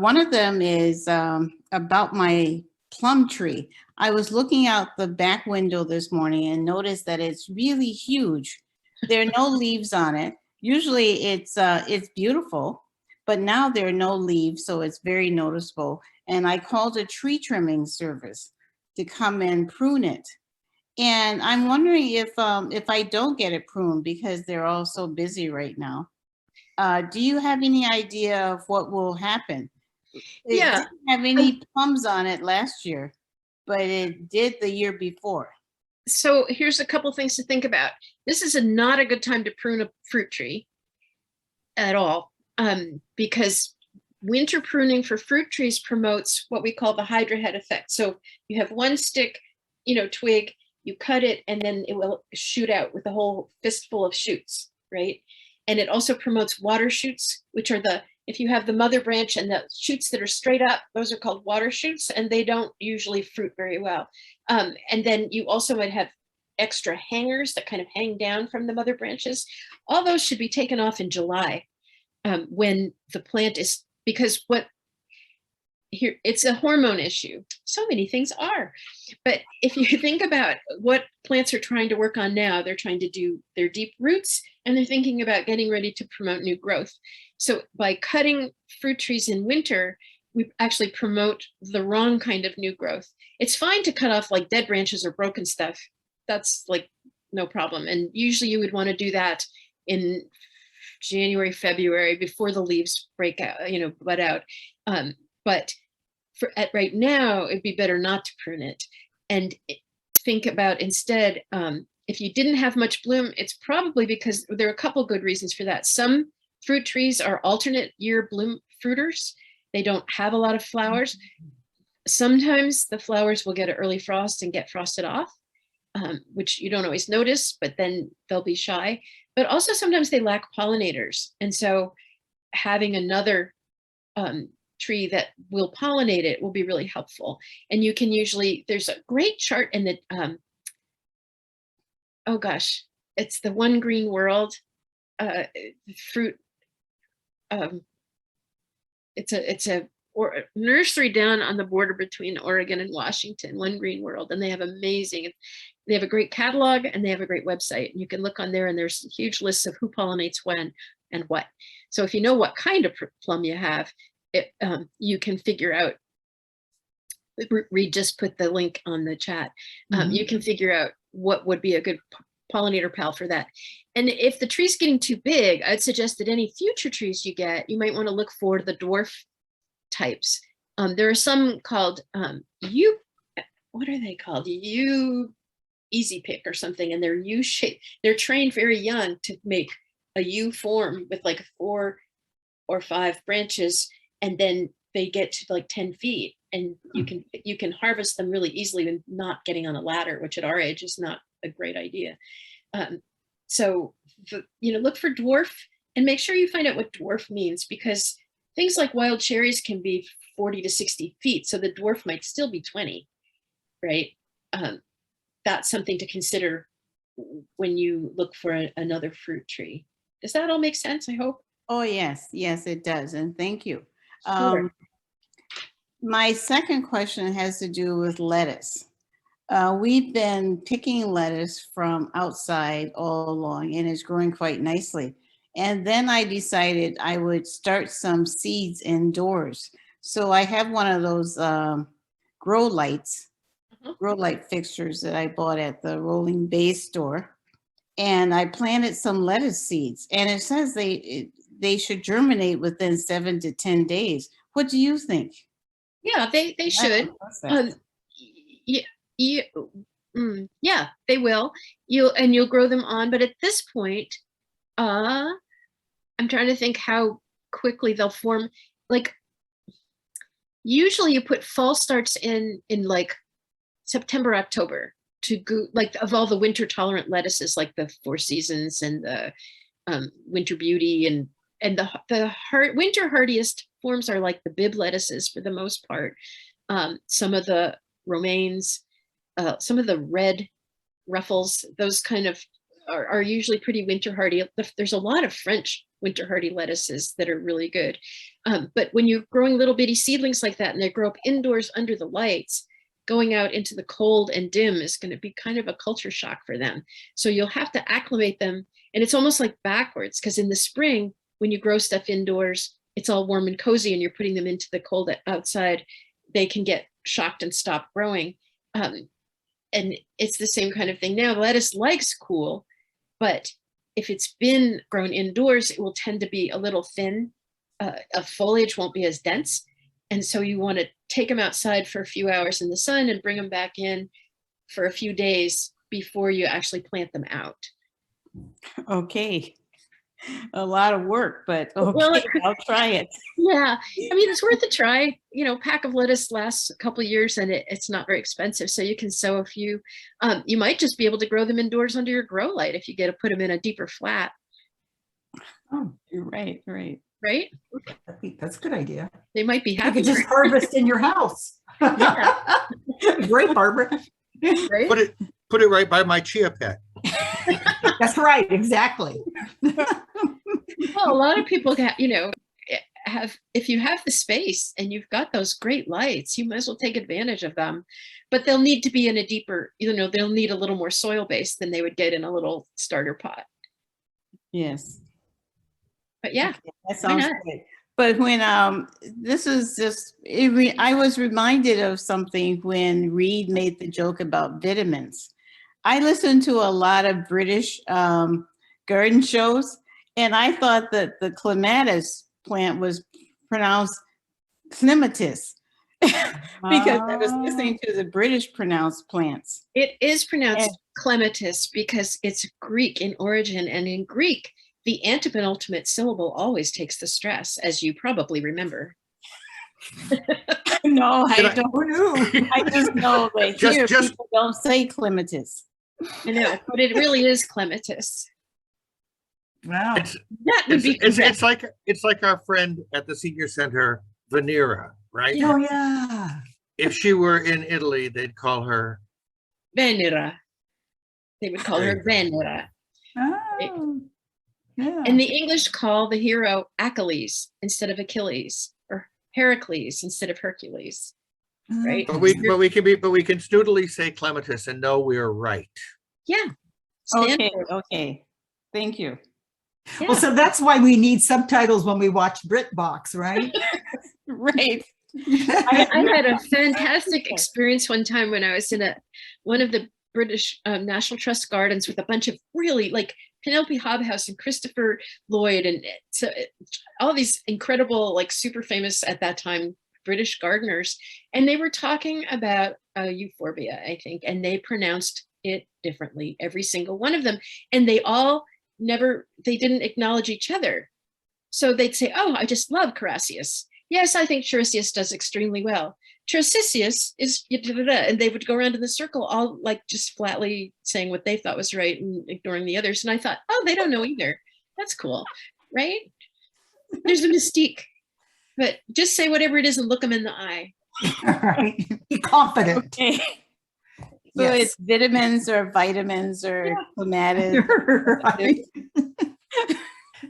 One of them is about my plum tree. I was looking out the back window this morning and noticed that it's really huge. There are no leaves on it. Usually it's beautiful, but now there are no leaves, so it's very noticeable. And I called a tree trimming service to come and prune it. And I'm wondering if I don't get it pruned, because they're all so busy right now. Do you have any idea of what will happen? It Yeah. didn't have any plums on it last year, but it did the year before. So here's a couple things to think about. This is not a good time to prune a fruit tree at all, because winter pruning for fruit trees promotes what we call the hydra head effect. So you have one stick, you know, twig, you cut it, and then it will shoot out with a whole fistful of shoots, right? And it also promotes water shoots, which are if you have the mother branch and the shoots that are straight up, those are called water shoots, and they don't usually fruit very well. And then you also might have extra hangers that kind of hang down from the mother branches. All those should be taken off in July, when the plant is, because here, it's a hormone issue. So many things are. But if you think about what plants are trying to work on now, they're trying to do their deep roots, and they're thinking about getting ready to promote new growth. So by cutting fruit trees in winter, we actually promote the wrong kind of new growth. It's fine to cut off like dead branches or broken stuff. That's like no problem. And usually you would want to do that in January, February, before the leaves break out, you know, bud out. But right now, it'd be better not to prune it. And think about instead, if you didn't have much bloom, it's probably because there are a couple good reasons for that. Some fruit trees are alternate year bloom fruiters. They don't have a lot of flowers. Sometimes the flowers will get an early frost and get frosted off, which you don't always notice, but then they'll be shy. But also sometimes they lack pollinators. And so having another tree that will pollinate it will be really helpful. And you can usually, there's a great chart in the, oh gosh, it's the One Green World fruit. It's a nursery down on the border between Oregon and Washington, One Green World, and they have they have a great catalog, and they have a great website. And you can look on there, and there's huge lists of who pollinates when and what. So if you know what kind of plum you have, you can figure out. Reed just put the link on the chat. You can figure out what would be a good pollinator pal for that. And if the tree's getting too big, I'd suggest that any future trees you get, you might want to look for the dwarf types. There are some called what are they called? Easy Pick or something, and they're U-shaped. They're trained very young to make a U form with like 4 or 5 branches, and then they get to like 10 feet, and you can harvest them really easily and not getting on a ladder, which at our age is not a great idea. So look for dwarf, and make sure you find out what dwarf means, because things like wild cherries can be 40 to 60 feet, so the dwarf might still be 20, right? That's something to consider when you look for another fruit tree. Does that all make sense, I hope? Oh, yes, it does. And thank you. Sure. My second question has to do with lettuce. We've been picking lettuce from outside all along, and it's growing quite nicely. And then I decided I would start some seeds indoors. So I have one of those grow light fixtures that I bought at the Rolling Bay store. and I planted some lettuce seeds, and it says they should germinate within 7 to 10 days. What do you think? Yeah, they should. Yeah, yeah, they will. You'll grow them on, but at this point, I'm trying to think how quickly they'll form. Like, usually you put false starts in like September, October to go, like, of all the winter tolerant lettuces, like the Four Seasons and the Winter Beauty, and the winter hardiest forms are like the Bib lettuces for the most part. Some of the romaines, some of the red ruffles, those kind of are usually pretty winter hardy. There's a lot of French winter hardy lettuces that are really good. But when you're growing little bitty seedlings like that and they grow up indoors under the lights, going out into the cold and dim is going to be kind of a culture shock for them. So you'll have to acclimate them. And it's almost like backwards, because in the spring, when you grow stuff indoors, it's all warm and cozy and you're putting them into the cold outside, they can get shocked and stop growing. And it's the same kind of thing now. Lettuce likes cool, but if it's been grown indoors, it will tend to be a little thin. Foliage won't be as dense. And so you want to take them outside for a few hours in the sun and bring them back in for a few days before you actually plant them out. Okay. A lot of work, but okay, Well, I'll try it. Yeah, I mean, it's worth a try. You know, pack of lettuce lasts a couple of years and it's not very expensive. So you can sow a few. You might just be able to grow them indoors under your grow light if you get to put them in a deeper flat. Oh, you're right. Right? That's a good idea. They might be You happy. could just harvest in your house. Great, Barbara. Right? Put it right by my chia pet. That's right, exactly. Well, a lot of people have, if you have the space and you've got those great lights, you might as well take advantage of them. But they'll need to be in a deeper, they'll need a little more soil base than they would get in a little starter pot. Yes. But yeah, okay, that sounds good. But when this is just, I was reminded of something when Reed made the joke about vitamins. I listened to a lot of British garden shows, and I thought that the clematis plant was pronounced clematis because I was listening to the British pronounced plants. it is pronounced clematis because it's Greek in origin, and in Greek, the antepenultimate syllable always takes the stress, as you probably remember. No, I Did I- don't know. I just know that here people don't say clematis. I know, but it really is clematis. Wow. That would be It's like our friend at the senior center, Venera, right? Oh, yeah. If she were in Italy, they'd call her Venera. They would call her Venera. Oh, yeah. And the English call the hero Achilles instead of Achilles, or Heracles instead of Hercules. Right? But we can snoodily say clematis and know we're right. Yeah. Okay. Thank you. Yeah. Well, so that's why we need subtitles when we watch BritBox, right? Right. I had a fantastic experience one time when I was in one of the British National Trust gardens with a bunch of really, like, Penelope Hobhouse and Christopher Lloyd, and so all these incredible, like, super famous at that time British gardeners, and they were talking about euphorbia, I think, and they pronounced it differently, every single one of them, and they didn't acknowledge each other. So they'd say, oh, I just love Carassius. Yes, I think Characius does extremely well. Characius is, and they would go around in the circle, all like just flatly saying what they thought was right and ignoring the others. And I thought, oh, they don't know either. That's cool, right? There's a mystique, but just say whatever it is and look them in the eye. All right. Be confident. Okay. So Yes. it's vitamins or clematis. Right.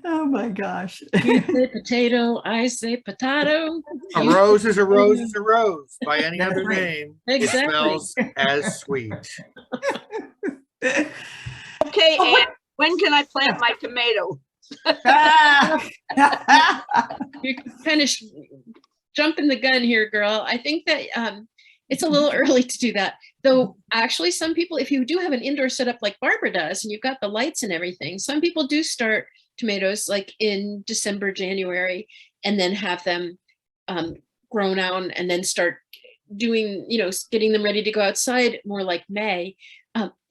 Oh my gosh. You say potato, I say potato. A rose is a rose is a rose. By any That's other right. name, Exactly. it smells as sweet. Okay, and when can I plant my tomato? You're kind of jumping the gun here, girl. I think that It's a little early to do that. Though actually some people, if you do have an indoor setup like Barbara does, and you've got the lights and everything, some people do start tomatoes like in December, January, and then have them grown out and then start doing, getting them ready to go outside more like May.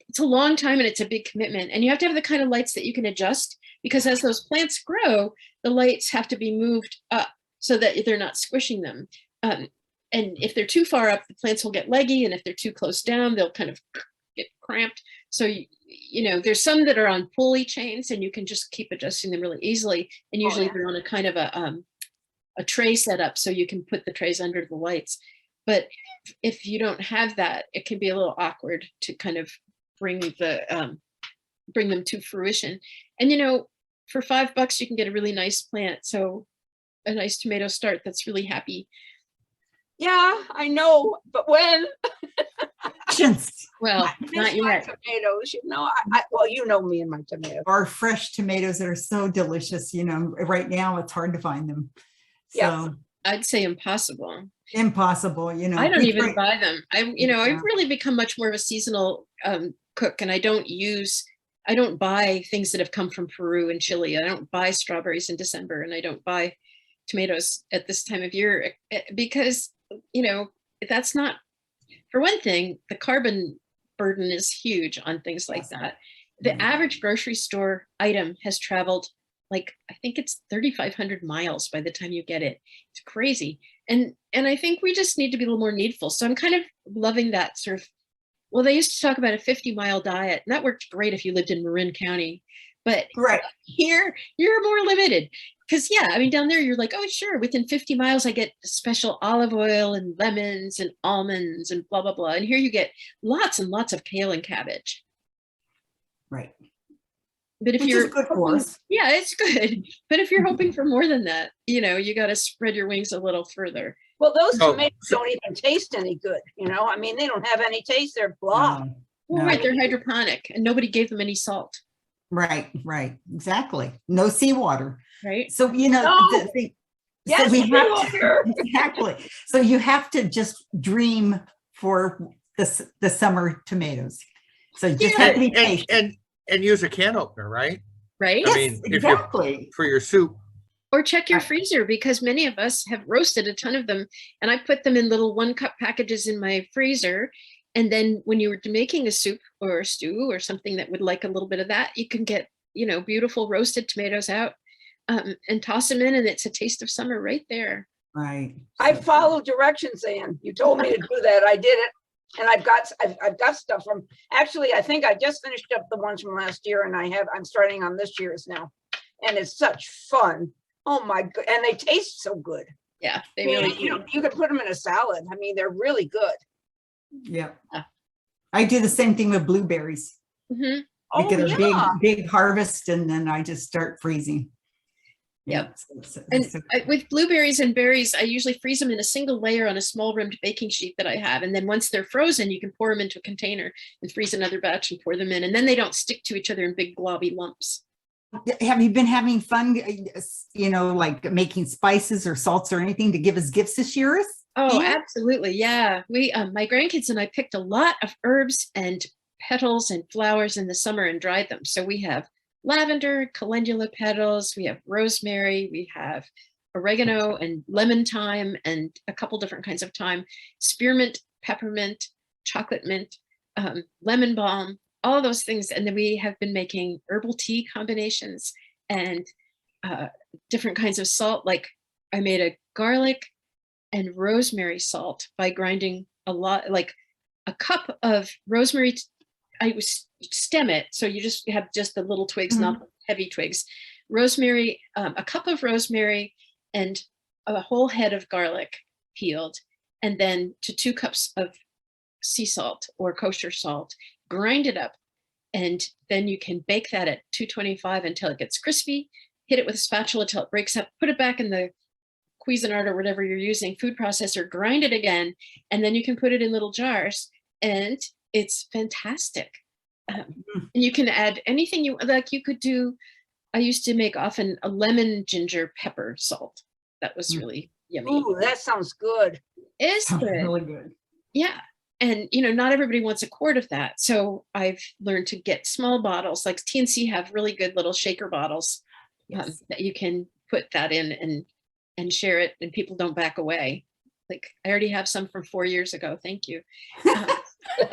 It's a long time and it's a big commitment. And you have to have the kind of lights that you can adjust, because as those plants grow, the lights have to be moved up so that they're not squishing them. And if they're too far up, the plants will get leggy. And if they're too close down, they'll kind of get cramped. So, there's some that are on pulley chains and you can just keep adjusting them really easily. And usually they're on a kind of a tray setup, so you can put the trays under the lights. But if you don't have that, it can be a little awkward to kind of bring them to fruition. And for $5 you can get a really nice plant, so a nice tomato start that's really happy. Yeah, I know, but when? Well, I miss not my yet. tomatoes, well, you know me and my tomatoes. Our fresh tomatoes that are so delicious, right now it's hard to find them. Yeah. So I'd say impossible. impossible, I don't We even try- buy them. I've Yeah. really become much more of a seasonal cook, and I don't buy things that have come from Peru and Chile. I don't buy strawberries in December, and I don't buy tomatoes at this time of year because, that's not, for one thing, the carbon burden is huge on things like Yes. that. The Mhm. average grocery store item has traveled, like, I think it's 3,500 miles by the time you get it. It's crazy. And I think we just need to be a little more needful. So I'm kind of loving that sort of, well, they used to talk about a 50-mile diet, and that worked great if you lived in Marin County. But Right. here, you're more limited. Because, down there, you're like, oh, sure, within 50 miles, I get special olive oil and lemons and almonds and blah, blah, blah. And here you get lots and lots of kale and cabbage. Right. But if Which you're is good for hoping- us. yeah, it's good. But if you're hoping for more than that, you got to spread your wings a little further. Well, those So- tomatoes don't even taste any good, they don't have any taste, they're blah. No, Well, no. right, they're hydroponic, and nobody gave them any salt, Right. Exactly. No seawater. right? So, No. the thing. Yes, so we have seawater. exactly. So you have to just dream for the summer tomatoes. So you just have to be patient. And use a can opener, right? Right? I Yes, mean, if exactly. for your soup. Or check your Right. freezer, because many of us have roasted a ton of them, and I put them in little 1-cup packages in my freezer. And then when you were making a soup or a stew or something that would like a little bit of that, you can get, beautiful roasted tomatoes out and toss them in, and it's a taste of summer right there. Right. I followed directions, Ann. You told me to do that. I did it. And I've got stuff from, actually, I think I just finished up the ones from last year, and I'm starting on this year's now. And it's such fun. Oh my God. And they taste so good. Yeah, they I mean, really do. you could put them in a salad. I mean, they're really good. Yeah. Yeah. I do the same thing with blueberries. Mhm. I Oh, get a yeah. big harvest and then I just start freezing. Yep. So- And so- with blueberries and berries, I usually freeze them in a single layer on a small rimmed baking sheet that I have. And then once they're frozen, you can pour them into a container and freeze another batch and pour them in. And then they don't stick to each other in big globby lumps. Have you been having fun, like making spices or salts or anything to give as gifts this year? Oh, Yeah. absolutely. Yeah. We, my grandkids and I picked a lot of herbs and petals and flowers in the summer and dried them. So we have lavender, calendula petals, we have rosemary, we have oregano and lemon thyme and a couple different kinds of thyme, spearmint, peppermint, chocolate mint, lemon balm, all those things. And then we have been making herbal tea combinations and different kinds of salt. Like I made a garlic and rosemary salt by grinding a lot, like a cup of rosemary. I was stem it, so you just have just the little twigs, not the heavy twigs. Rosemary, a cup of rosemary, and a whole head of garlic peeled, and then to 2 cups of sea salt or kosher salt. Grind it up, and then you can bake that at 225 until it gets crispy. Hit it with a spatula till it breaks up. Put it back in the Cuisinart or whatever you're using, food processor, grind it again, and then you can put it in little jars, and it's fantastic. And you can add anything you like. You could do, I used to make often a lemon ginger pepper salt. That was really yummy. Ooh, that sounds good. It's Sounds good. really good. Yeah. And, you know, not everybody wants a quart of that. So I've learned to get small bottles, like TNC have really good little shaker bottles Yes. that you can put that in and share it, and people don't back away. Like I already have some from 4 years ago. Thank you.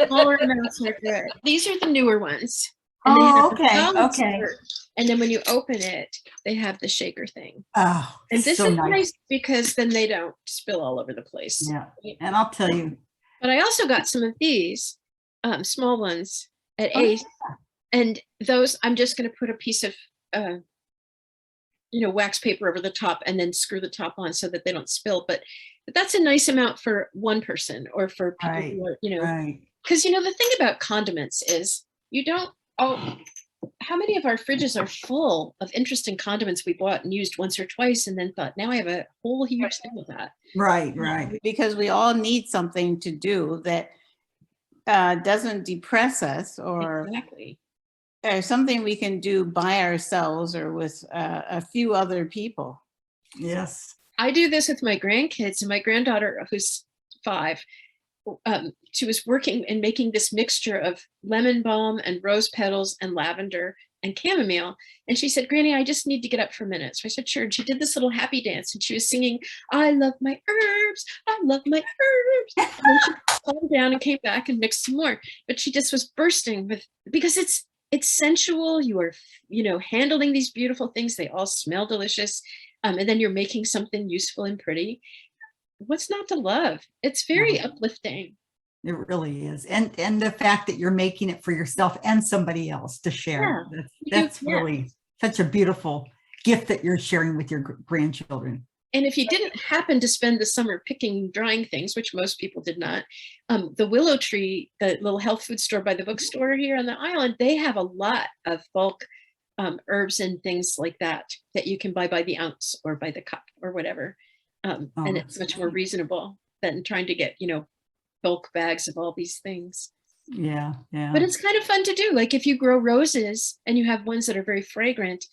Smaller amounts are good. These are the newer ones. And they Oh, have the okay, solid okay. squirt. And then when you open it, they have the shaker thing. Oh, And this so is nice. nice because then they don't spill all over the place. Yeah. And I'll tell you. But I also got some of these small ones at Oh, Ace. And those, I'm just going to put a piece of, you know, wax paper over the top and then screw the top on so that they don't spill. But that's a nice amount for one person or for people Right, who are, you know, right. because, you know, the thing about condiments is you don't, how many of our fridges are full of interesting condiments we bought and used once or twice and then thought, now I have a whole huge thing of that. Right, right. Because we all need something to do that doesn't depress us, or Exactly. something we can do by ourselves or with a few other people. Yes. I do this with my grandkids, and my granddaughter, who's 5, she was working and making this mixture of lemon balm and rose petals and lavender and chamomile. And she said, Granny, I just need to get up for a minute. So I said, sure. And she did this little happy dance and she was singing, I love my herbs. I love my herbs. And then she calmed down and came back and mixed some more. But she just was bursting with, because it's sensual. You are, you know, handling these beautiful things. They all smell delicious. And then you're making something useful and pretty. What's not to love? It's very uplifting. It really is. And the fact that you're making it for yourself and somebody else to share. That's really such a beautiful gift that you're sharing with your grandchildren. And if you didn't happen to spend the summer picking, drying things, which most people did not, the Willow Tree, the little health food store by the bookstore here on the island, they have a lot of bulk herbs and things like that you can buy by the ounce or by the cup or whatever. And it's much more reasonable than trying to get, you know, bulk bags of all these things. Yeah, yeah. But it's kind of fun to do. Like if you grow roses and you have ones that are very fragrant,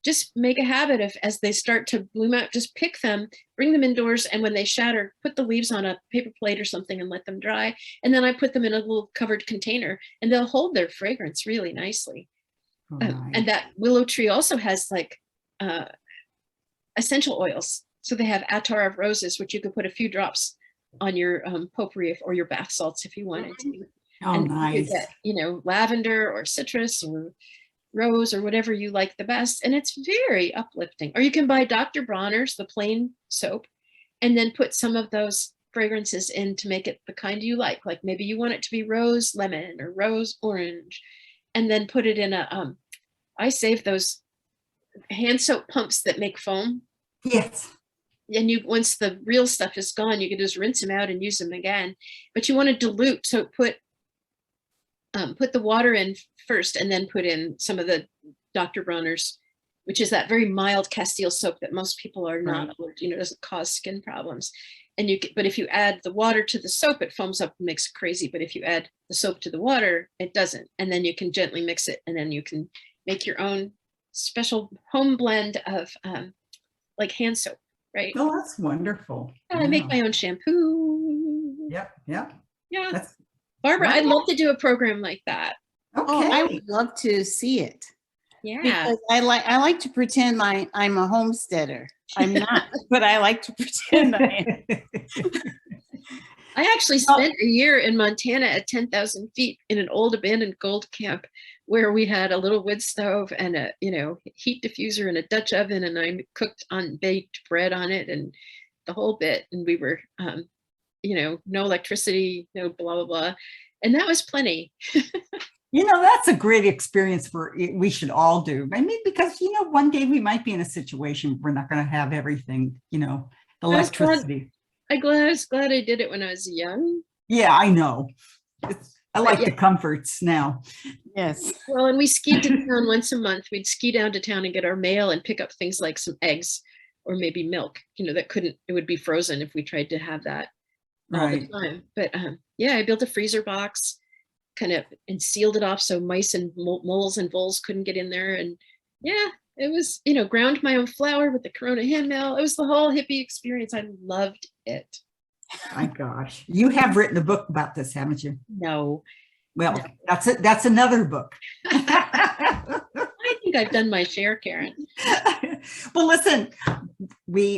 just make a habit of, as they start to bloom out, just pick them, bring them indoors, and when they shatter, put the leaves on a paper plate or something and let them dry. And then I put them in a little covered container and they'll hold their fragrance really nicely. Nice. And that Willow Tree also has like essential oils. So they have attar of roses, which you could put a few drops on your potpourri or your bath salts if you wanted to. Oh, and nice. you get, you know, lavender or citrus or rose or whatever you like the best. And it's very uplifting. Or you can buy Dr. Bronner's, the plain soap, and then put some of those fragrances in to make it the kind you like. Like maybe you want it to be rose lemon or rose orange, and then put it in a, I save those hand soap pumps that make foam. Yes. And you, once the real stuff is gone, you can just rinse them out and use them again. But you want to dilute, so put the water in first, and then put in some of the Dr. Bronner's, which is that very mild Castile soap that most people are not, you know, doesn't cause skin problems. And you, but if you add the water to the soap, it foams up and makes it crazy. But if you add the soap to the water, it doesn't. And then you can gently mix it, and then you can make your own special home blend of like hand soap. Right. Oh, that's wonderful. I make my own shampoo. Yep. Yep. Yeah. That's Barbara, I'd love to do a program like that. okay. Oh, I would love to see it. Yeah. Because I like to pretend I'm a homesteader. I'm not, but I like to pretend I am. I actually spent a year in Montana at 10,000 feet in an old abandoned gold camp where we had a little wood stove and a, you know, heat diffuser and a Dutch oven, and I cooked baked bread on it and the whole bit. And we were, you know, no electricity, no blah, blah, blah. And that was plenty. You know, that's a great experience we should all do. I mean, because, you know, one day we might be in a situation where we're not going to have everything, you know, electricity. I was glad I did it when I was young. Yeah, I know. I like the comforts now. Yes. Well, and we skied to town once a month. We'd ski down to town and get our mail and pick up things like some eggs or maybe milk, you know, it would be frozen if we tried to have that all the time. But yeah, I built a freezer box and sealed it off so mice and moles and voles couldn't get in there. And yeah, it was, you know, ground my own flour with the Corona hand mill. It was the whole hippie experience. I loved it. My gosh, you have written a book about this, haven't you? No, Well, No. that's it. That's another book. I think I've done my share, Karen. Well, listen,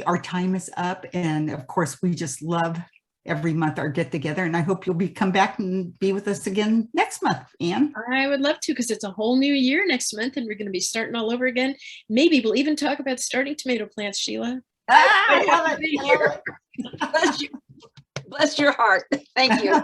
our time is up, and of course, we just love every month our get together, and I hope you'll come back and be with us again next month, Anne. I would love to, because it's a whole new year next month and we're going to be starting all over again. Maybe we'll even talk about starting tomato plants, Sheila. I have love to be it. I love here. Bless your heart. Thank you.